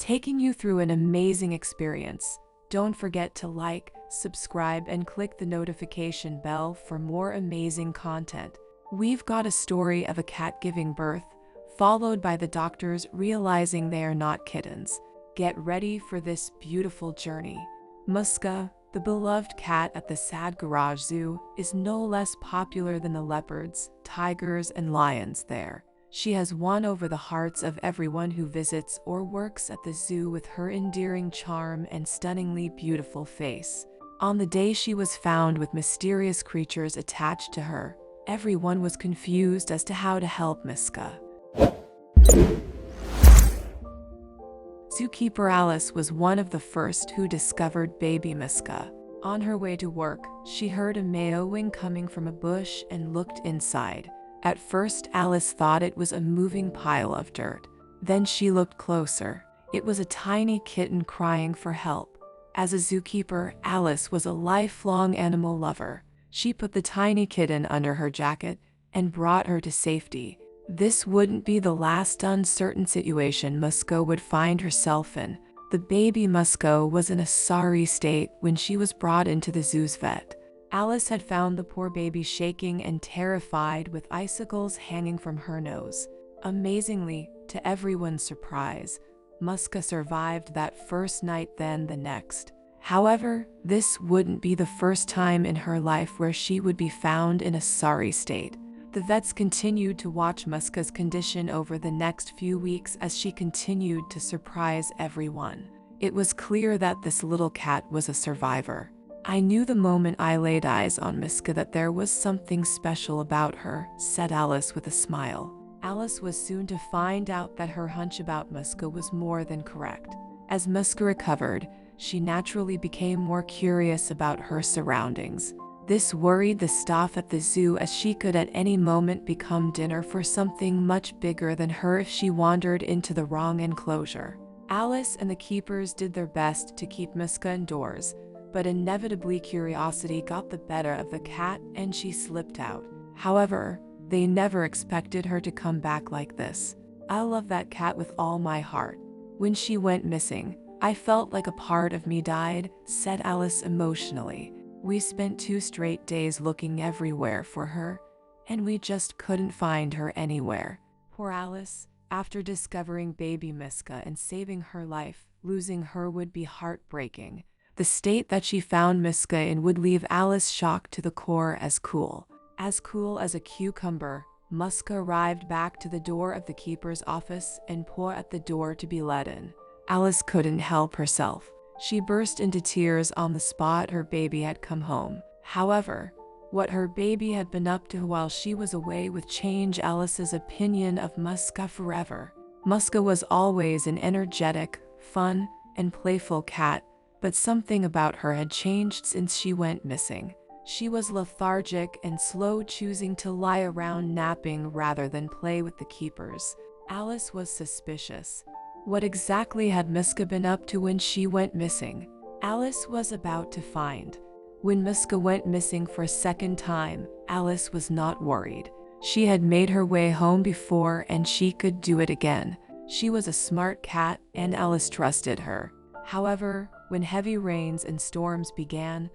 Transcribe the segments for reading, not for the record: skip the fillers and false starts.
taking you through an amazing experience. Don't forget to like, subscribe, and click the notification bell for more amazing content. We've got a story of a cat giving birth, followed by the doctors realizing they are not kittens. Get ready for this beautiful journey. Muska, the beloved cat at the Sad Garage Zoo, is no less popular than the leopards, tigers, and lions there. She has won over the hearts of everyone who visits or works at the zoo with her endearing charm and stunningly beautiful face. On the day she was found with mysterious creatures attached to her, everyone was confused as to how to help Muska. Zookeeper Alice was one of the first who discovered baby Muska. On her way to work, she heard a meowing coming from a bush and looked inside. At first, Alice thought it was a moving pile of dirt. Then she looked closer. It was a tiny kitten crying for help. As a zookeeper, Alice was a lifelong animal lover. She put the tiny kitten under her jacket and brought her to safety. This wouldn't be the last uncertain situation Muska would find herself in. The baby Muska was in a sorry state when she was brought into the zoo's vet. Alice had found the poor baby shaking and terrified with icicles hanging from her nose. Amazingly, to everyone's surprise, Muska survived that first night, then the next. However, this wouldn't be the first time in her life where she would be found in a sorry state. The vets continued to watch Muska's condition over the next few weeks as she continued to surprise everyone. It was clear that this little cat was a survivor. I knew the moment I laid eyes on Muska that there was something special about her, said Alice with a smile. Alice was soon to find out that her hunch about Muska was more than correct. As Muska recovered, she naturally became more curious about her surroundings. This worried the staff at the zoo, as she could at any moment become dinner for something much bigger than her if she wandered into the wrong enclosure. Alice and the keepers did their best to keep Muska indoors, but inevitably curiosity got the better of the cat and she slipped out. However, they never expected her to come back like this. I love that cat with all my heart. When she went missing, I felt like a part of me died, said Alice emotionally. We spent 2 straight days looking everywhere for her, and we just couldn't find her anywhere. Poor Alice, after discovering baby Muska and saving her life, losing her would be heartbreaking. The state that she found Muska in would leave Alice shocked to the core. As cool as a cucumber, Muska arrived back to the door of the keeper's office and paused at the door to be let in. Alice couldn't help herself. She burst into tears on the spot. Her baby had come home. However, what her baby had been up to while she was away would change Alice's opinion of Muska forever. Muska was always an energetic, fun, and playful cat, but something about her had changed since she went missing. She was lethargic and slow, choosing to lie around napping rather than play with the keepers. Alice was suspicious. What exactly had Muska been up to when she went missing? Alice was about to find. When Muska went missing for a second time, Alice was not worried. She had made her way home before and she could do it again. She was a smart cat and Alice trusted her. However, when heavy rains and storms began,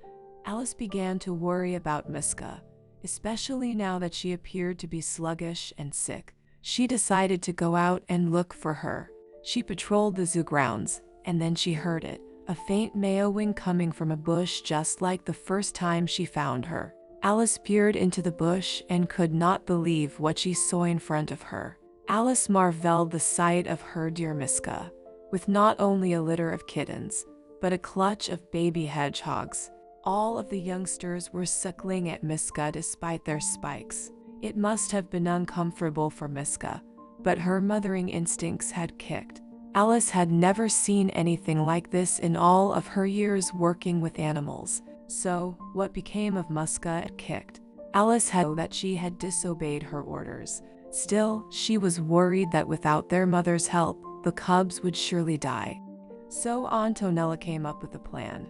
Alice began to worry about Muska, especially now that she appeared to be sluggish and sick. She decided to go out and look for her. She patrolled the zoo grounds, and then she heard it, a faint meowing coming from a bush just like the first time she found her. Alice peered into the bush and could not believe what she saw in front of her. Alice marveled the sight of her dear Muska, with not only a litter of kittens, but a clutch of baby hedgehogs. All of the youngsters were suckling at Muska despite their spikes. It must have been uncomfortable for Muska, but her mothering instincts had kicked. Alice had never seen anything like this in all of her years working with animals. So, what became of Muska had kicked. Alice had that she had disobeyed her orders. Still, she was worried that without their mother's help, the cubs would surely die. So Antonella came up with a plan.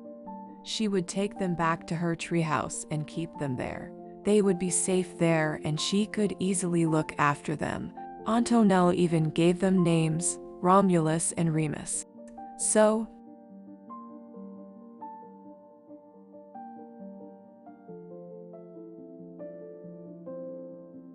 She would take them back to her treehouse and keep them there. They would be safe there and she could easily look after them. Antonella even gave them names, Romulus and Remus. So,